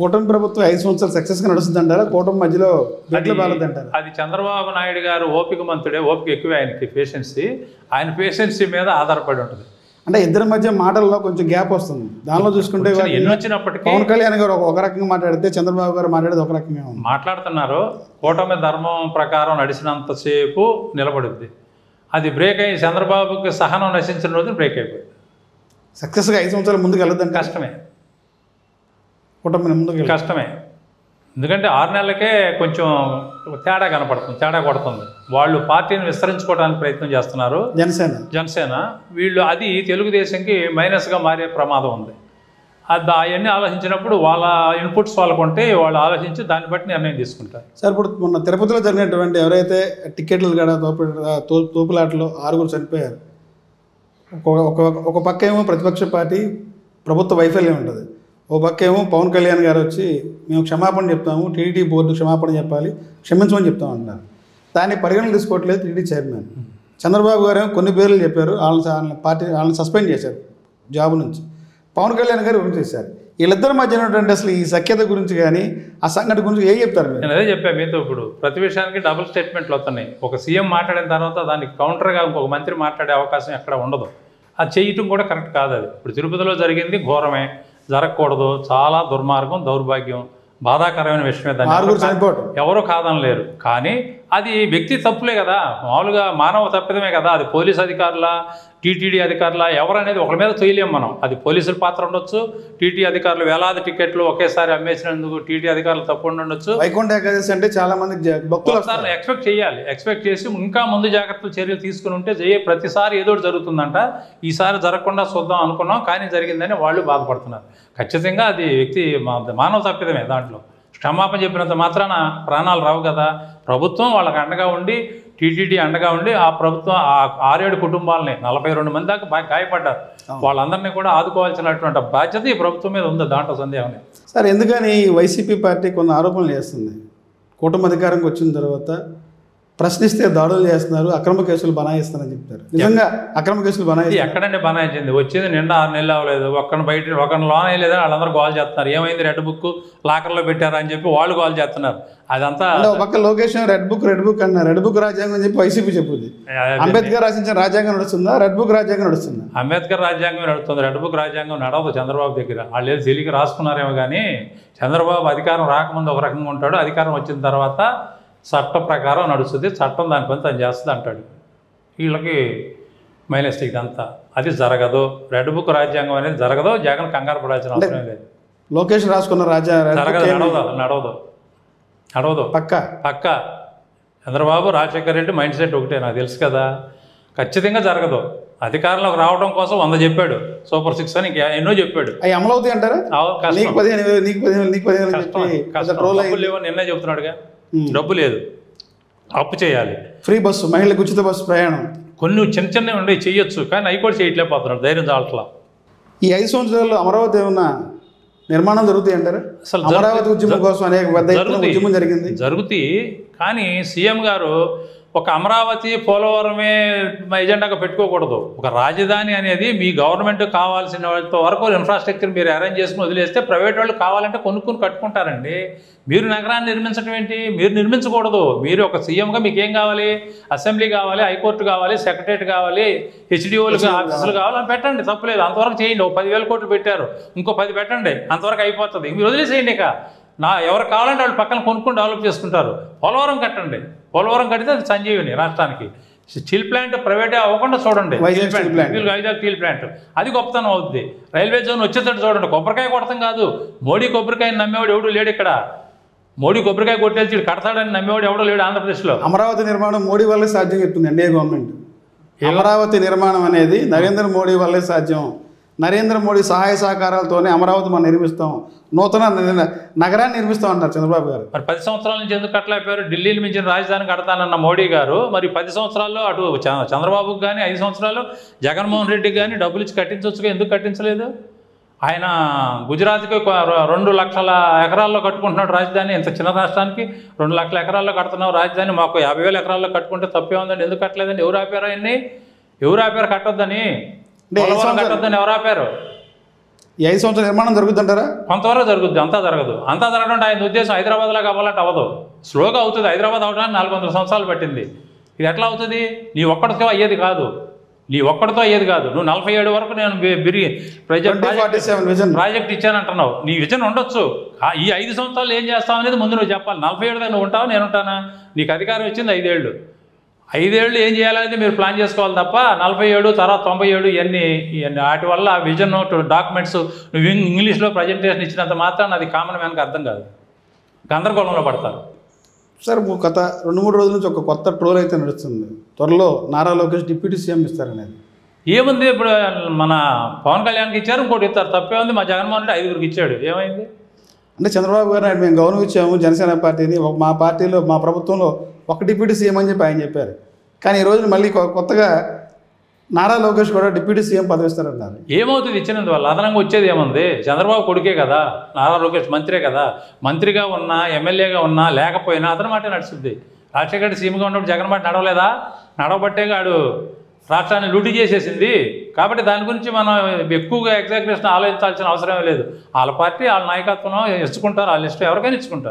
కూటమి ప్రభుత్వం 5 సంవత్సరాలు సక్సెస్గా నడుస్తుంది అంటారా? కూటమి మధ్యలో బాలదంటారా? అది చంద్రబాబు నాయుడు గారు ఓపిక మంతుడే, ఓపిక ఎక్కువ ఆయనకి, పేషెన్సీ. ఆయన పేషెన్సీ మీద ఆధారపడి ఉంటుంది. అంటే ఇద్దరి మధ్య మాటల్లో కొంచెం గ్యాప్ వస్తుంది. దానిలో చూసుకుంటే ఎన్ని వచ్చినప్పటికీ పవన్ కళ్యాణ్ గారు ఒక రకంగా మాట్లాడితే చంద్రబాబు గారు మాట్లాడేది ఒక రకంగా మాట్లాడుతున్నారు. కూటమి ధర్మం ప్రకారం నడిచినంతసేపు నిలబడుద్ది. అది బ్రేక్ అయ్యి చంద్రబాబుకి సహనం నశించిన రోజు బ్రేక్ అయిపోయింది. సక్సెస్గా 5 సంవత్సరాలు ముందుకు వెళ్ళదని కష్టమే, కూటమి ముందుకు కష్టమే. ఎందుకంటే 6 నెలలకే కొంచెం తేడా కనపడుతుంది, తేడా కొడుతుంది. వాళ్ళు పార్టీని విస్తరించుకోవడానికి ప్రయత్నం చేస్తున్నారు జనసేన. వీళ్ళు అది తెలుగుదేశంకి మైనస్గా మారే ప్రమాదం ఉంది. అది అవన్నీ ఆలోచించినప్పుడు వాళ్ళ ఇన్పుట్స్ వాళ్ళకు ఉంటే వాళ్ళు ఆలోచించి దాన్ని బట్టి నిర్ణయం తీసుకుంటారు. సార్, ఇప్పుడు మొన్న తిరుపతిలో జరిగినటువంటి ఎవరైతే టికెట్లు కూడా తోపులాటలో 6 చనిపోయారు. ఒక పక్క ఏమో ప్రతిపక్ష పార్టీ ప్రభుత్వ వైఫల్యం ఉంటుంది, ఓ పక్క ఏమో పవన్ కళ్యాణ్ గారు వచ్చి మేము క్షమాపణ చెప్తాము, టీడీటీ బోర్డు క్షమాపణ చెప్పాలి, క్షమించమని చెప్తాం అంటున్నారు. దాన్ని పరిగణన తీసుకోవట్లేదు టీడీ చైర్మన్. చంద్రబాబు గారు కొన్ని పేర్లు చెప్పారు, వాళ్ళని సస్పెండ్ చేశారు జాబ్ నుంచి. పవన్ కళ్యాణ్ గారు చేశారు. వీళ్ళిద్దరి మధ్య ఉన్నటువంటి అసలు ఈ సఖ్యత గురించి కానీ ఆ సంఘటన గురించి ఏం చెప్తారు? నేను అదే చెప్పాను మీతో. ఇప్పుడు ప్రతి విషయానికి డబుల్ స్టేట్మెంట్లు వస్తున్నాయి. ఒక సీఎం మాట్లాడిన తర్వాత దానికి కౌంటర్గా ఇంకొక మంత్రి మాట్లాడే అవకాశం ఎక్కడ ఉండదు. అది చేయటం కూడా కరెక్ట్ కాదు. అది ఇప్పుడు తిరుపతిలో జరిగింది ఘోరమే, జరగకూడదు, చాలా దుర్మార్గం, దౌర్భాగ్యం, బాధాకరమైన విషయమే. దాన్ని ఎవరు కాదనలేరు. కానీ అది వ్యక్తి తప్పులే కదా, మామూలుగా మానవ తప్పిదమే కదా. అది పోలీస్ అధికారుల, టీటీడీ అధికారుల, ఎవరనేది ఒకరి మీద తొయ్యలేం మనం. అది పోలీసుల పాత్ర ఉండొచ్చు, టీటీ అధికారులు వేలాది టికెట్లు ఒకేసారి అమ్మేసినందుకు టీటీ అధికారులు తప్పు ఉండొచ్చు. వైకుంఠ ఏకాదశి అంటే చాలా మంది భక్తులు ఎక్స్పెక్ట్ చేయాలి. ఎక్స్పెక్ట్ చేసి ఇంకా ముందు జాగ్రత్తలు చర్యలు తీసుకుని ఉంటే ప్రతిసారి ఏదో జరుగుతుందంట. ఈసారి జరగకుండా చూద్దాం అనుకున్నాం, కానీ జరిగిందని వాళ్ళు బాధపడుతున్నారు. ఖచ్చితంగా అది వ్యక్తి మానవ తప్పిదమే. దాంట్లో క్షమాపణ చెప్పినంత మాత్రాన ప్రాణాలు రావు కదా. ప్రభుత్వం వాళ్ళకి అండగా ఉండి, టీటీడీ అండగా ఉండి, ఆ ప్రభుత్వం ఆ 6-7 కుటుంబాలని 42 మంది దాకా బాగా గాయపడ్డారు, వాళ్ళందరినీ కూడా ఆదుకోవాల్సినటువంటి బాధ్యత ఈ ప్రభుత్వం మీద ఉంది. దాంట్లో సందేహం లేదు. సార్, ఎందుకని వైసీపీ పార్టీ కొన్ని ఆరోపణలు చేస్తుంది? కూటమి అధికారంకి వచ్చిన తర్వాత ప్రశ్నిస్తే దాడులు చేస్తున్నారు, అక్రమ కేసులు బనాయిస్తున్నారని చెప్తారు. నిజంగా అక్రమ కేసులు బనాయి ఎక్కడంటే బనాయించింది? వచ్చేది నిండా 6 నెలలు అవ్వలేదు, ఒక్కరిని బయట ఒకరిని లోన్ అయ్యలేదని వాళ్ళందరూ గోల్ చేస్తున్నారు. ఏమైంది, రెడ్ బుక్ లాకర్లో పెట్టారా అని చెప్పి వాళ్ళు గోల్ చేస్తున్నారు. అదంతా పక్క లోకేష్ రెడ్ బుక్ అన్నారు. రెడ్ బుక్ రాజ్యాంగం అని చెప్పి వైసీపీ చెప్పుద్ది. అంబేద్కర్ రాసించిన రాజ్యాంగం నడుస్తుందా, రెడ్ బుక్ రాజ్యాంగం నడుస్తుందా? అంబేద్కర్ రాజ్యాంగం నడుస్తుంది, రెడ్ బుక్ రాజ్యాంగం నడవదు చంద్రబాబు దగ్గర. వాళ్ళు ఏదో తెలియక రాసుకున్నారేమో కానీ చంద్రబాబు అధికారం రాకముందు ఒక రకంగా ఉంటాడు, అధికారం వచ్చిన తర్వాత చట్ట ప్రకారం నడుస్తుంది, చట్టం దాని పని తను చేస్తుంది అంటాడు. వీళ్ళకి మైనస్ ఇదంతా. అది జరగదు, రెడ్ బుక్ రాజ్యాంగం అనేది జరగదు. జగన్ కంగారు పడాల్సిన అవసరం లేదు. లోకేష్ రాసుకున్న జరగదు, నడవదు. పక్క చంద్రబాబు రాజశేఖర్ రెడ్డి మైండ్ సెట్ ఒకటే, నాకు తెలుసు కదా. ఖచ్చితంగా జరగదు. అధికారంలోకి రావడం కోసం 100 చెప్పాడు, సూపర్ 6 అని ఎన్నో చెప్పాడు. అవి అమలు అవుతాయి అంటారా? డబ్బులు లేవని నిన్నే చెప్తున్నాడుగా. డబ్బు లేదు, అప్పు చేయాలి. ఫ్రీ బస్సు, మహిళలకు ఉచిత బస్సు ప్రయాణం, కొన్ని చిన్నవి ఉండే చేయొచ్చు, కానీ అవి కూడా చేయట్లేకపోతున్నాడు. ధైర్యం చాలట్లా. ఈ 5 సంవత్సరాల్లో అమరావతి ఏమన్నా నిర్మాణం జరుగుతాయి అంటారా? అసలు అమరావతి ఉద్యమం కోసం అనేక పెద్ద ఉద్యమం జరిగింది, జరుగుతాయి. కానీ సీఎం గారు ఒక అమరావతి పోలవరమే ఎజెండాగా పెట్టుకోకూడదు. ఒక రాజధాని అనేది మీ గవర్నమెంట్ కావాల్సిన వరకు ఇన్ఫ్రాస్ట్రక్చర్ మీరు అరేంజ్ చేసుకుని వదిలేస్తే ప్రైవేట్ వాళ్ళు కావాలంటే కొనుక్కొని కట్టుకుంటారండి. మీరు నగరాన్ని నిర్మించడం ఏంటి? మీరు నిర్మించకూడదు. మీరు ఒక సీఎంగా మీకు ఏం కావాలి? అసెంబ్లీ కావాలి, హైకోర్టు కావాలి, సెక్రటరేట్ కావాలి, హెచ్డిఓలు ఆఫీసులు కావాలని పెట్టండి, తప్పులేదు. అంతవరకు చేయండి. 10,000 కోట్లు పెట్టారు, ఇంకో 10 పెట్టండి, అంతవరకు అయిపోతుంది. మీరు వదిలేసేయండి. ఇక ఎవరు కావాలంటే వాళ్ళు పక్కన కొనుక్కొని డెవలప్ చేసుకుంటారు. పోలవరం కట్టండి, పోలవరం కడితే అది సంజీవిని రాష్ట్రానికి. స్టీల్ ప్లాంట్ ప్రైవేటే అవ్వకుండా చూడండి, వైజాగ్ స్టీల్ ప్లాంట్, అది గొప్పతనం అవుతుంది. రైల్వే జోన్ వచ్చేటట్టు చూడండి. కొబ్బరికాయ కొడతాం కాదు, మోడీ కొబ్బరికాయ నమ్మేవాడు ఎవడు లేడు ఇక్కడ. మోడీ కొబ్బరికాయ కొట్టేసి కడతాడని నమ్మేవాడు ఎవడో లేడు ఆంధ్రప్రదేశ్లో. అమరావతి నిర్మాణం మోడీ వల్లే సాధ్యం చెప్తుంది ఎన్డీఏ గవర్నమెంట్. అమరావతి నిర్మాణం అనేది నరేంద్ర మోడీ వల్లే సాధ్యం. నరేంద్ర మోడీ సహాయ సహకారాలతోనే అమరావతి మనం నిర్మిస్తాం, నూతన నగరాన్ని నిర్మిస్తాం అంటారు చంద్రబాబు గారు. మరి 10 సంవత్సరాల నుంచి ఎందుకు కట్టలేకపోయారు? ఢిల్లీని మించిన రాజధాని కడతానన్న మోడీ గారు మరి 10 సంవత్సరాల్లో అటు చంద్రబాబుకి కానీ 5 సంవత్సరాలు జగన్మోహన్ రెడ్డికి కానీ డబ్బులు ఇచ్చి కట్టించవచ్చుగా, ఎందుకు కట్టించలేదు? ఆయన గుజరాత్కి 2 లక్షల ఎకరాల్లో కట్టుకుంటున్నాడు రాజధాని. ఇంత చిన్న రాష్ట్రానికి 2 లక్షల ఎకరాల్లో కడుతున్నావు రాజధాని. మాకు 50,000 ఎకరాల్లో కట్టుకుంటే తప్పే ఉందండి, ఎందుకు కట్టలేదండి? ఎవరు ఆపారు? అవన్నీ ఎవరు ఆపారు కట్టొద్దని? కట్టొద్దని ఎవరు ఆపారు? ఈ 5 సంవత్సరాల నిర్మాణం జరుగుతుంటారా? కొంతవరకు జరుగుద్ది, అంతా జరగదు. అంతా జరగడం ఆయన ఉద్దేశం హైదరాబాద్లో అవ్వాలంటే అవ్వదు, స్లోగా అవుతుంది. హైదరాబాద్ అవడానికి 400 సంవత్సరాలు పట్టింది. ఇది ఎట్లా అవుతుంది? నీ ఒక్కడితో అయ్యేది కాదు, నువ్వు 47 వరకు నేను ప్రాజెక్ట్ ఇచ్చానంటున్నావు. నీ విజన్ ఉండొచ్చు, ఈ 5 సంవత్సరాలు ఏం చేస్తావు అనేది ముందు నువ్వు చెప్పాలి. 47 నువ్వు ఉంటావు, నేను ఉంటానా? నీకు అధికారం వచ్చింది 5 ఏళ్ళు. 5 ఏళ్ళు ఏం చేయాలనేది మీరు ప్లాన్ చేసుకోవాలి తప్ప 47 తర్వాత 97 ఇవన్నీ వాటి వల్ల విజన్ డాక్యుమెంట్స్ నువ్వు ఇంగ్లీష్లో ప్రజెంటేషన్ ఇచ్చినంత మాత్రాన అది కామన్ మ్యాన్కి అర్థం కాదు, గందరగోళంలో పడతారు. సార్ గత 2-3 రోజుల నుంచి ఒక కొత్త ట్రోల్ అయితే నడుస్తుంది, త్వరలో నారా లోకేష్ డిప్యూటీ సీఎం ఇస్తారనేది. ఏముంది, ఇప్పుడు మన పవన్ కళ్యాణ్కి ఇచ్చారు, ఇంకోటి ఇస్తారు, తప్పే ఉంది. మా జగన్మోహన్ రెడ్డి 5గురికి ఇచ్చాడు, ఏమైంది? అంటే చంద్రబాబు గారు మేము గౌరవం ఇచ్చాము జనసేన పార్టీని, మా పార్టీలో మా ప్రభుత్వంలో ఒక డిప్యూటీ సీఎం అని చెప్పి ఆయన చెప్పారు. కానీ ఈ రోజున మళ్ళీ కొత్తగా నారా లోకేష్ కూడా డిప్యూటీ సీఎం పదవి ఇస్తారన్నారు. ఏమవుతుంది ఇచ్చినందువల్ల? అదనంగా వచ్చేది ఏముంది? చంద్రబాబు కొడుకే కదా నారా లోకేష్, మంత్రే కదా. మంత్రిగా ఉన్నా, ఎమ్మెల్యేగా ఉన్నా, లేకపోయినా అతని మాట నడుస్తుంది. రాజశేఖర రెడ్డి సీఎంగా ఉన్నప్పుడు జగన్ మాట నడవలేదా? నడవబట్టేగా ఆడు రాష్ట్రాన్ని లూటీ చేసేసింది. కాబట్టి దాని గురించి మనం ఎక్కువగా ఎగ్జాగ్రేషన్ ఆలోచించాల్సిన అవసరమే లేదు. వాళ్ళ పార్టీ వాళ్ళ నాయకత్వం ఇచ్చుకుంటారు, వాళ్ళ ఇష్టం, ఎవరికైనా ఇచ్చుకుంటారు.